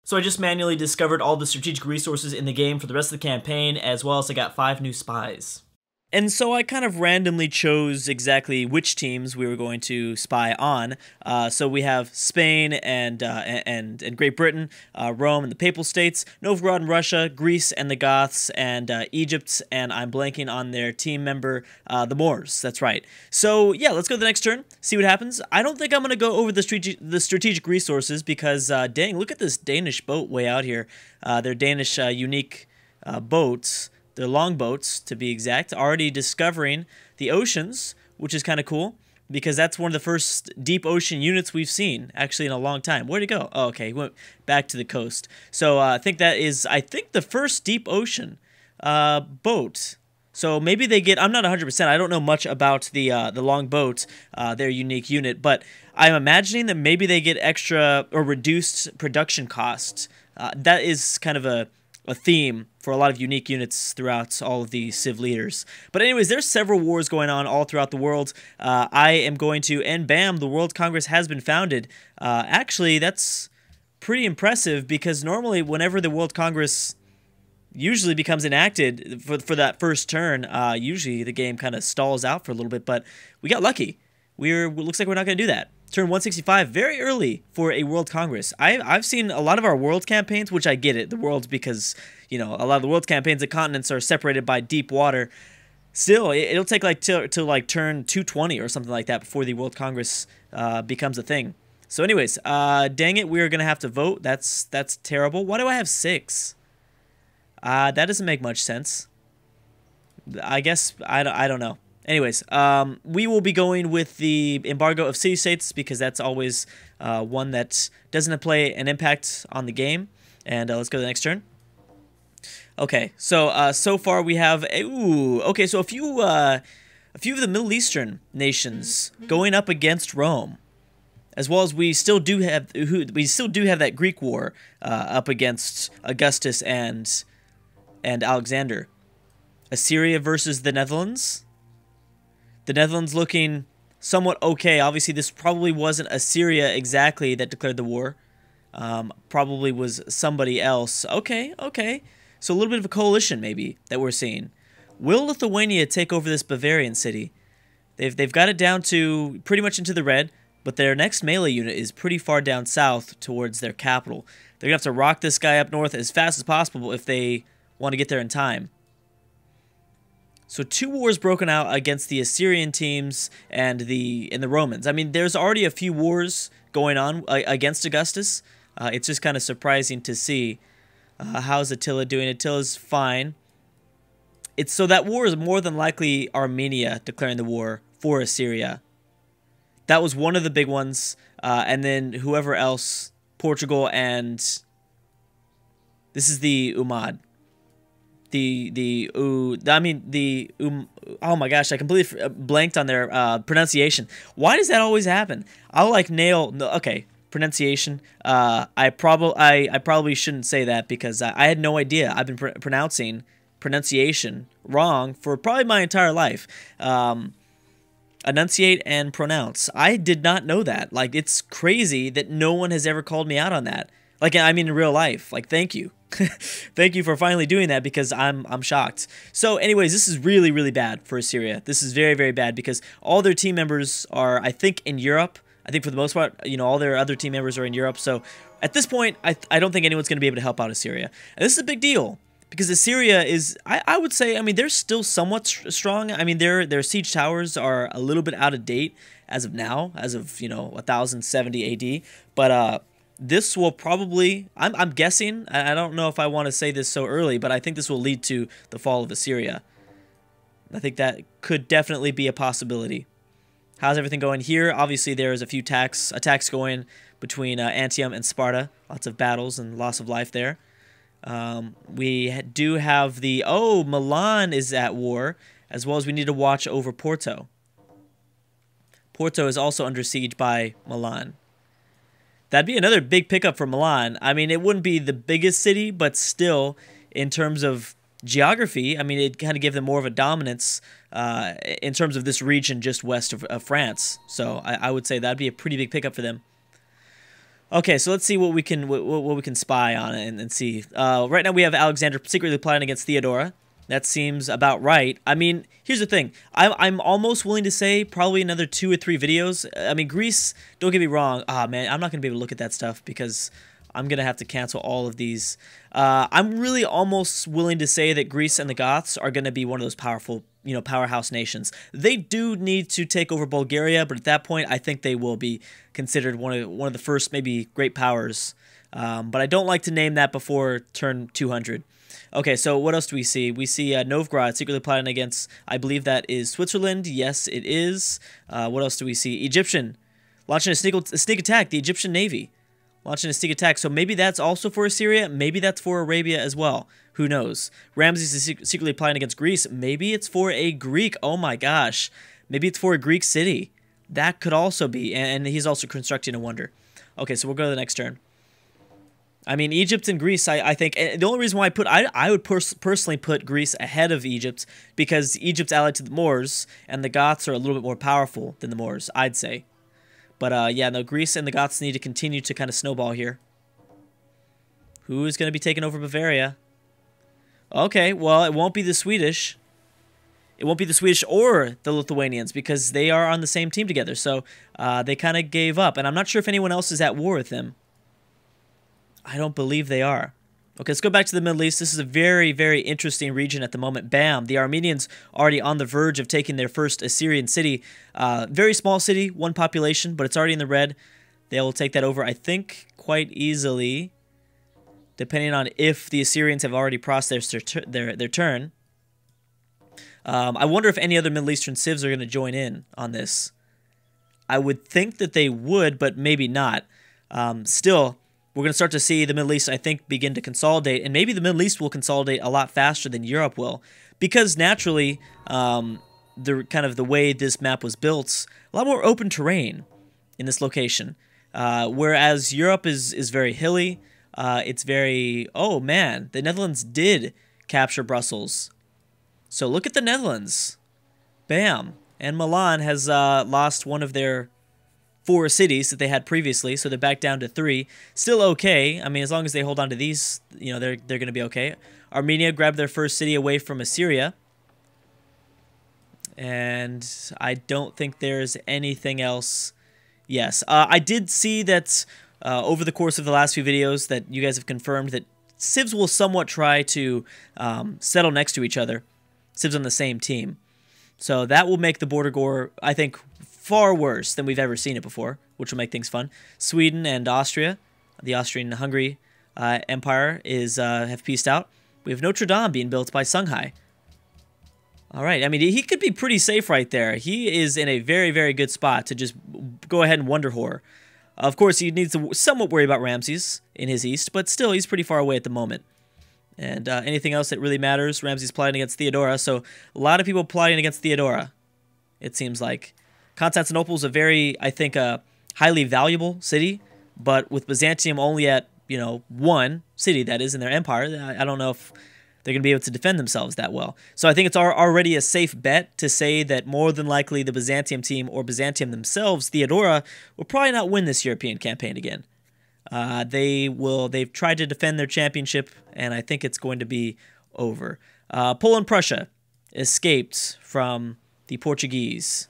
So I just manually discovered all the strategic resources in the game for the rest of the campaign, as well as I got 5 new spies. And so I kind of randomly chose exactly which teams we were going to spy on. So we have Spain and Great Britain, Rome and the Papal States, Novgorod and Russia, Greece and the Goths, and Egypt, and I'm blanking on their team member, the Moors. That's right. So yeah, let's go to the next turn, see what happens. I don't think I'm going to go over the strategic resources because, dang, look at this Danish boat way out here. They're Danish unique boats. They're longboats, to be exact, already discovering the oceans, which is kind of cool, because that's one of the first deep ocean units we've seen, actually, in a long time. Where'd it go? Oh, okay, he went back to the coast. So I think that is, the first deep ocean boat. So maybe they get, I'm not 100%, I don't know much about the longboat, their unique unit, but I'm imagining that maybe they get extra or reduced production costs. That is kind of a theme for a lot of unique units throughout all of the civ leaders. But anyways, there's several wars going on all throughout the world. I am going to, and bam, the World Congress has been founded. Actually, that's pretty impressive because normally whenever the World Congress usually becomes enacted for that first turn, usually the game kind of stalls out for a little bit, but we got lucky. Looks like we're not going to do that. Turn 165, very early for a World Congress. I've seen a lot of our World campaigns, which I get it. The World's because, you know, a lot of the World campaigns, the continents are separated by deep water. Still, it'll take like till like turn 220 or something like that before the World Congress becomes a thing. So anyways, dang it, we're going to have to vote. That's terrible. Why do I have 6? That doesn't make much sense. I guess, I don't know. Anyways, we will be going with the embargo of city-states because that's always one that doesn't play an impact on the game. And let's go to the next turn. Okay, so so far we have okay, so a few of the Middle Eastern nations going up against Rome, as well as we still do have that Greek war up against Augustus and Alexander. Assyria versus the Netherlands. The Netherlands looking somewhat okay. Obviously, this probably wasn't Assyria exactly that declared the war. Probably was somebody else. Okay, okay. So a little bit of a coalition maybe that we're seeing. Will Lithuania take over this Bavarian city? They've got it down to pretty much into the red, but their next melee unit is pretty far down south towards their capital. They're going to have to rock this guy up north as fast as possible if they want to get there in time. So 2 wars broken out against the Assyrian teams and the Romans. I mean, there's already a few wars going on against Augustus. It's just kind of surprising to see. How's Attila doing? Attila's fine. So that war is more than likely Armenia declaring the war for Assyria. That was one of the big ones. And then whoever else, Portugal and this is the Umayyad. Oh my gosh, I completely blanked on their pronunciation. Why does that always happen? I'll like okay, pronunciation. I probably shouldn't say that because I had no idea. I've been pronouncing pronunciation wrong for probably my entire life. Enunciate and pronounce. I did not know that. Like, it's crazy that no one has ever called me out on that. Like, I mean, in real life. Like, thank you. Thank you for finally doing that because I'm shocked. So anyways, this is really, really bad for Assyria. This is very, very bad because all their team members are, I think, in Europe. I think for the most part, you know, all their other team members are in Europe. So at this point, I don't think anyone's going to be able to help out Assyria. And this is a big deal because Assyria is, I would say, I mean, they're still somewhat strong. I mean, their siege towers are a little bit out of date as of now, as of, you know, 1070 AD. But this will probably, I'm guessing, I don't know if I want to say this so early, but I think this will lead to the fall of Assyria. I think that could definitely be a possibility. How's everything going here? Obviously, there's a few attacks going between Antium and Sparta. Lots of battles and loss of life there. We do have Milan is at war, as well as we need to watch over Porto. Porto is also under siege by Milan. That'd be another big pickup for Milan. I mean, it wouldn't be the biggest city, but still, in terms of geography, I mean, it kind of gave them more of a dominance in terms of this region just west of France. So I would say that'd be a pretty big pickup for them. Okay, so let's see what we can what we can spy on and see. Right now we have Alexander secretly plotting against Theodora. That seems about right. I mean, here's the thing. I'm almost willing to say probably another 2 or 3 videos. I mean, Greece, don't get me wrong. Ah, man, I'm not going to be able to look at that stuff because I'm going to have to cancel all of these. I'm really almost willing to say that Greece and the Goths are going to be one of those powerful, you know, powerhouse nations. They do need to take over Bulgaria, but at that point, I think they will be considered one of the first maybe great powers. But I don't like to name that before turn 200. Okay, so what else do we see? We see Novgorod secretly plotting against, I believe that is Switzerland. Yes, it is. What else do we see? Egyptian launching a sneak attack. The Egyptian Navy launching a sneak attack. So maybe that's also for Assyria. Maybe that's for Arabia as well. Who knows? Ramses is secretly plotting against Greece. Maybe it's for a Greek. Oh my gosh. Maybe it's for a Greek city. That could also be. And he's also constructing a wonder. Okay, so we'll go to the next turn. I mean, Egypt and Greece, I think, and the only reason why I would personally put Greece ahead of Egypt because Egypt's allied to the Moors, and the Goths are a little bit more powerful than the Moors, I'd say. But yeah, no, Greece and the Goths need to continue to kind of snowball here. Who is going to be taking over Bavaria? Okay, well, it won't be the Swedish. It won't be the Swedish or the Lithuanians because they are on the same team together. So they kind of gave up, and I'm not sure if anyone else is at war with them. I don't believe they are. Okay, let's go back to the Middle East. This is a very, very interesting region at the moment. Bam! The Armenians already on the verge of taking their first Assyrian city. Very small city, 1 population, but it's already in the red. They will take that over, I think, quite easily, depending on if the Assyrians have already processed their turn. I wonder if any other Middle Eastern civs are going to join in on this. I would think that they would, but maybe not. Still, we're going to start to see the Middle East, I think, begin to consolidate, and maybe the Middle East will consolidate a lot faster than Europe will, because naturally, the way this map was built, a lot more open terrain in this location, whereas Europe is very hilly. It's very, oh man, the Netherlands did capture Brussels, so look at the Netherlands, bam, and Milan has lost one of their 4 cities that they had previously, so they're back down to 3. Still okay. I mean, as long as they hold on to these, you know, they're going to be okay. Armenia grabbed their first city away from Assyria. And I don't think there's anything else. Yes, I did see that over the course of the last few videos that you guys have confirmed that civs will somewhat try to settle next to each other. Civs on the same team. So that will make the border war, I think, far worse than we've ever seen it before, which will make things fun. Sweden and Austria, the Austrian Hungary Empire, have peaced out. We have Notre Dame being built by Songhai. All right, I mean, he could be pretty safe right there. He is in a very, very good spot to just go ahead and wonder whore. Of course, he needs to somewhat worry about Ramses in his east, but still, he's pretty far away at the moment. And anything else that really matters, Ramses plotting against Theodora, so a lot of people plotting against Theodora, it seems like. Constantinople is a very, I think, highly valuable city, but with Byzantium only at, you know, 1 city, that is, in their empire, I don't know if they're going to be able to defend themselves that well. So I think it's already a safe bet to say that more than likely the Byzantium team or Byzantium themselves, Theodora, will probably not win this European campaign again. They've tried to defend their championship, and I think it's going to be over. Poland, Prussia escaped from the Portuguese.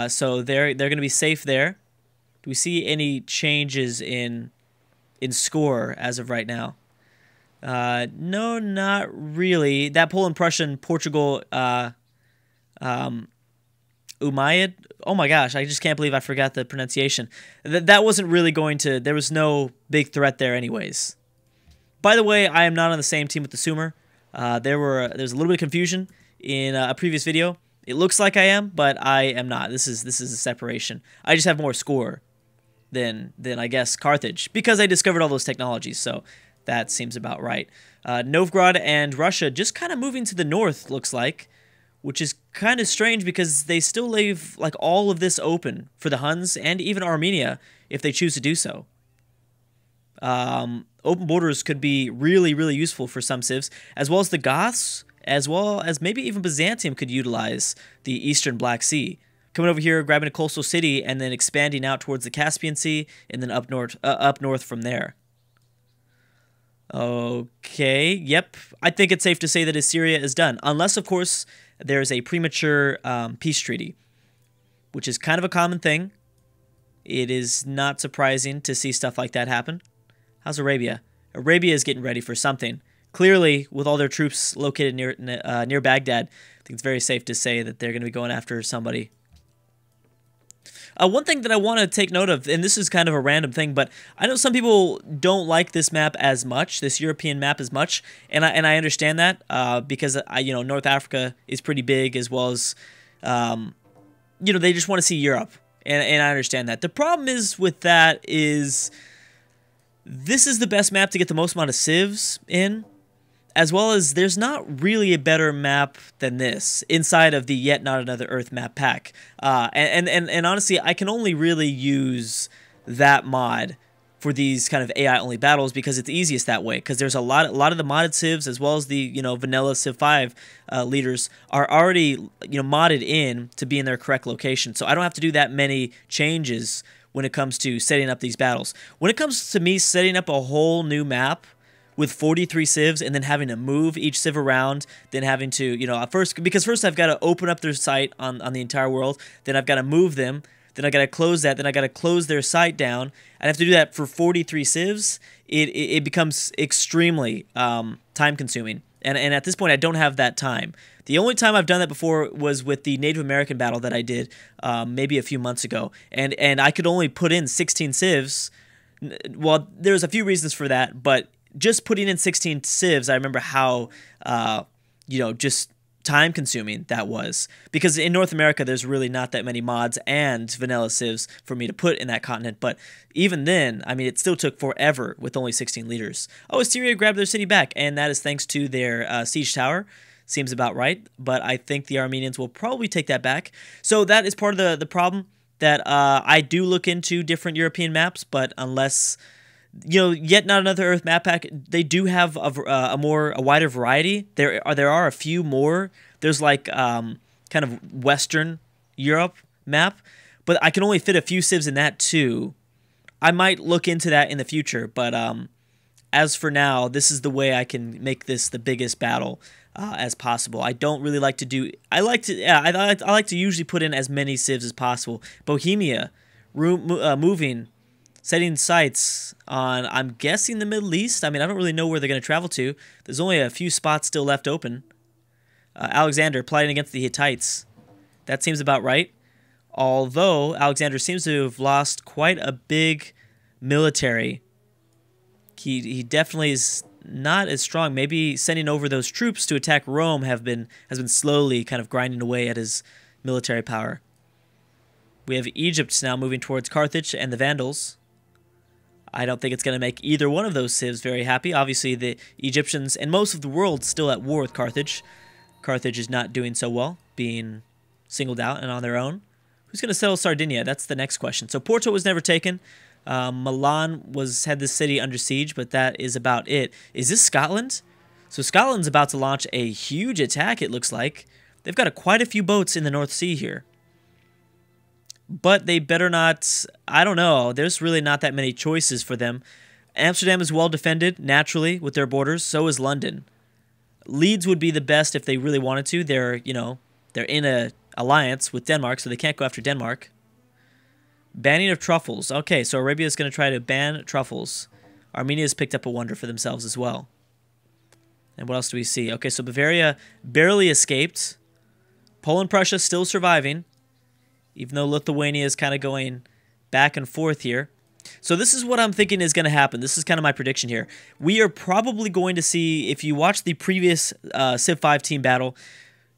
So they're going to be safe there. Do we see any changes in score as of right now? No, not really. That Poland, Prussian, Portugal, Umayyad. Oh my gosh, I just can't believe I forgot the pronunciation. That wasn't really going to. There was no big threat there, anyways. By the way, I am not on the same team with the Sumer. There's a little bit of confusion in a previous video. It looks like I am, but I am not. This is a separation. I just have more score than I guess Carthage because I discovered all those technologies. So that seems about right. Novgorod and Russia just kind of moving to the north, looks like, which is kind of strange because they still leave like all of this open for the Huns and even Armenia if they choose to do so. Open borders could be really, really useful for some civs, as well as the Goths, as well as maybe even Byzantium could utilize the Eastern Black Sea coming over here, grabbing a coastal city, and then expanding out towards the Caspian Sea, and then up north from there. Okay, yep. I think it's safe to say that Assyria is done, unless, of course, there's a premature peace treaty, which is kind of a common thing. It is not surprising to see stuff like that happen. How's Arabia? Arabia is getting ready for something. Clearly, with all their troops located near Baghdad, I think it's very safe to say that they're going to be going after somebody. One thing that I want to take note of, and this is kind of a random thing, but I know some people don't like this map as much, this European map as much, and I understand that because North Africa is pretty big, as well as they just want to see Europe, and I understand that. The problem is with that is this is the best map to get the most amount of civs in, as well as there's not really a better map than this inside of the Yet Not Another Earth map pack. And honestly, I can only really use that mod for these kind of AI-only battles because it's easiest that way. Because there's a lot of the modded civs, as well as the vanilla Civ 5 leaders are already modded in to be in their correct location. So I don't have to do that many changes when it comes to setting up these battles. When it comes to me setting up a whole new map with 43 civs and then having to move each civ around, then having to, first I've got to open up their site on the entire world, then I've got to move them, then I got to close that, then I got to close their site down. I have to do that for 43 civs. It becomes extremely time consuming. And at this point, I don't have that time. The only time I've done that before was with the Native American battle that I did maybe a few months ago. And I could only put in 16 civs. Well, there's a few reasons for that, but just putting in 16 civs, I remember how, just time-consuming that was. Because in North America, there's really not that many mods and vanilla civs for me to put in that continent. But even then, I mean, it still took forever with only 16 leaders. Oh, Assyria grabbed their city back, and that is thanks to their siege tower. Seems about right, but I think the Armenians will probably take that back. So that is part of the problem, that I do look into different European maps, but unless Yet Not Another Earth map pack, they do have a wider variety. There are a few more. There's like kind of Western Europe map, but I can only fit a few civs in that too. I might look into that in the future, but as for now, this is the way I can make this the biggest battle as possible. I don't really like to do. I like to usually put in as many civs as possible. Bohemia, moving. Setting sites on, I'm guessing, the Middle East. I mean, I don't really know where they're going to travel to. There's only a few spots still left open. Alexander plotting against the Hittites. That seems about right. Although, Alexander seems to have lost quite a big military. He definitely is not as strong. Maybe sending over those troops to attack Rome has been slowly kind of grinding away at his military power. We have Egypt now moving towards Carthage and the Vandals. I don't think it's going to make either one of those civs very happy. Obviously, the Egyptians and most of the world still at war with Carthage. Carthage is not doing so well, being singled out and on their own. Who's going to settle Sardinia? That's the next question. So Porto was never taken. Milan had this city under siege, but that is about it. Is this Scotland? So Scotland's about to launch a huge attack, it looks like. They've got quite a few boats in the North Sea here. But they better not, I don't know, there's really not that many choices for them. Amsterdam is well defended, naturally, with their borders. So is London. Leeds would be the best if they really wanted to. They're in an alliance with Denmark, so they can't go after Denmark. Banning of truffles. Okay, so Arabia is going to try to ban truffles. Armenia has picked up a wonder for themselves as well. And what else do we see? Okay, so Bavaria barely escaped. Poland, Prussia still surviving, even though Lithuania is kind of going back and forth here. So this is what I'm thinking is going to happen. This is kind of my prediction here. We are probably going to see, if you watch the previous Civ 5 team battle,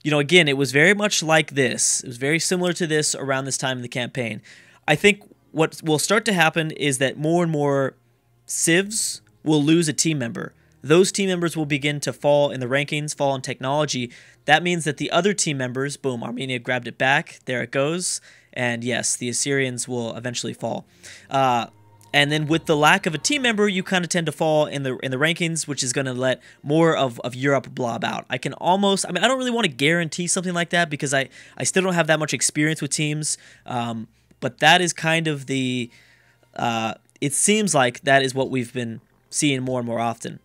again, it was very much like this. It was very similar to this around this time in the campaign. I think what will start to happen is that more and more civs will lose a team member. Those team members will begin to fall in the rankings, fall in technology. That means that the other team members, boom, Armenia grabbed it back. There it goes. And yes, the Assyrians will eventually fall. And then with the lack of a team member, you kind of tend to fall in the rankings, which is going to let more of Europe blob out. I can almost, I mean, I don't really want to guarantee something like that because I still don't have that much experience with teams. But that is kind of the, it seems like that is what we've been seeing more and more often.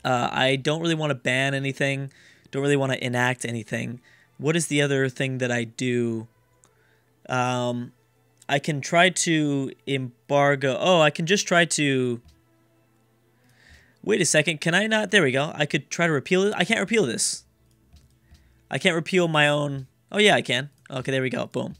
I don't really want to ban anything. Don't really want to enact anything. What is the other thing that I do? I can try to embargo. Oh, I can just try to... Wait a second. Can I not? There we go. I could try to repeal it. I can't repeal this. I can't repeal my own... Oh, yeah, I can. Okay, there we go. Boom.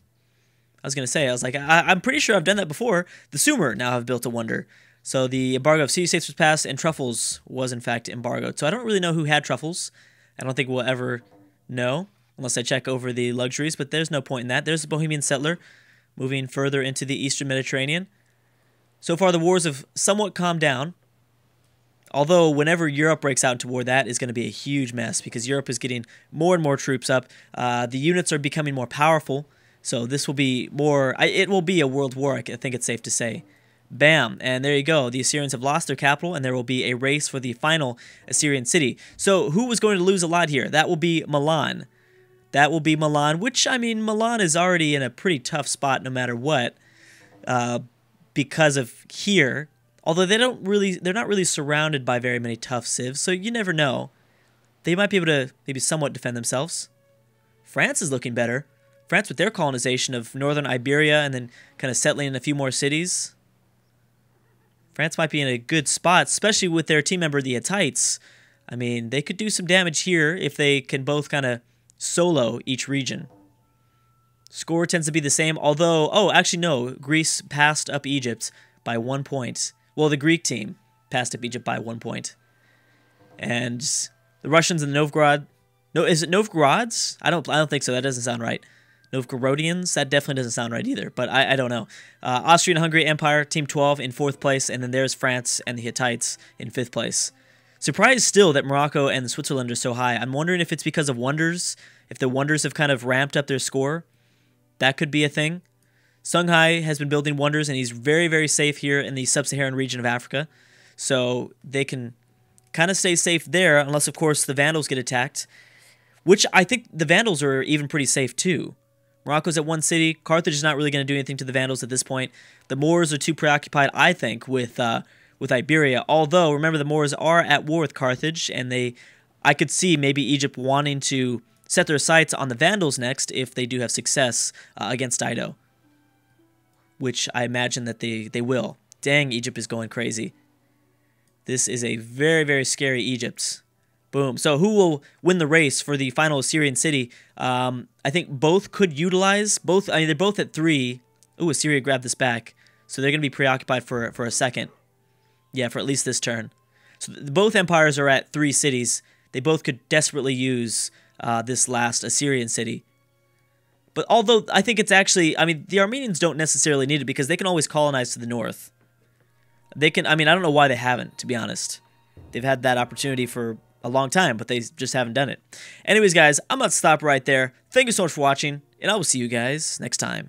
I was going to say, I was like, I'm pretty sure I've done that before. The Sumer now have built a wonder. So the embargo of city-states was passed, and truffles was, in fact, embargoed. So I don't really know who had truffles. I don't think we'll ever know, unless I check over the luxuries, but there's no point in that. There's a Bohemian settler moving further into the eastern Mediterranean. So far, the wars have somewhat calmed down. Although, whenever Europe breaks out into war, that is going to be a huge mess because Europe is getting more and more troops up. The units are becoming more powerful, so this will be more... It will be a world war, I think it's safe to say. Bam, and there you go. The Assyrians have lost their capital, and there will be a race for the final Assyrian city. So, who was going to lose a lot here? That will be Milan. That will be Milan, which, I mean, Milan is already in a pretty tough spot no matter what, because of here. Although they're not really surrounded by very many tough civs, so you never know. They might be able to maybe somewhat defend themselves. France is looking better. France with their colonization of northern Iberia and then kind of settling in a few more cities. France might be in a good spot, especially with their team member, the Hittites. I mean, they could do some damage here if they can both kind of solo each region. Score tends to be the same, although... Oh, actually, no. Greece passed up Egypt by 1 point. Well, the Greek team passed up Egypt by 1 point. And the Russians and the Novgorod... No, is it Novgorods? I don't think so. That doesn't sound right. Novgorodians? That definitely doesn't sound right either, but I don't know. Austria Hungary Empire, Team 12 in 4th place, and then there's France and the Hittites in 5th place. Surprised still that Morocco and Switzerland are so high. I'm wondering if it's because of wonders, if the wonders have kind of ramped up their score. That could be a thing. Songhai has been building wonders, and he's very, very safe here in the sub-Saharan region of Africa. So they can kind of stay safe there, unless, of course, the Vandals get attacked, which I think the Vandals are even pretty safe too. Morocco's at 1 city. Carthage is not really going to do anything to the Vandals at this point. The Moors are too preoccupied, I think, with Iberia. Although, remember, the Moors are at war with Carthage, and I could see maybe Egypt wanting to set their sights on the Vandals next if they do have success against Dido, which I imagine that they will. Dang, Egypt is going crazy. This is a very, very scary Egypt. Boom. So who will win the race for the final Assyrian city? I think both could utilize both. I mean, they're both at 3. Ooh, Assyria grabbed this back, so they're going to be preoccupied for a second. Yeah, for at least this turn. So both empires are at 3 cities. They both could desperately use this last Assyrian city. But although I think it's actually, I mean, the Armenians don't necessarily need it because they can always colonize to the north. They can. I mean, I don't know why they haven't, to be honest. They've had that opportunity for a long time, but they just haven't done it. Anyways, guys, I'm going to stop right there. Thank you so much for watching, and I will see you guys next time.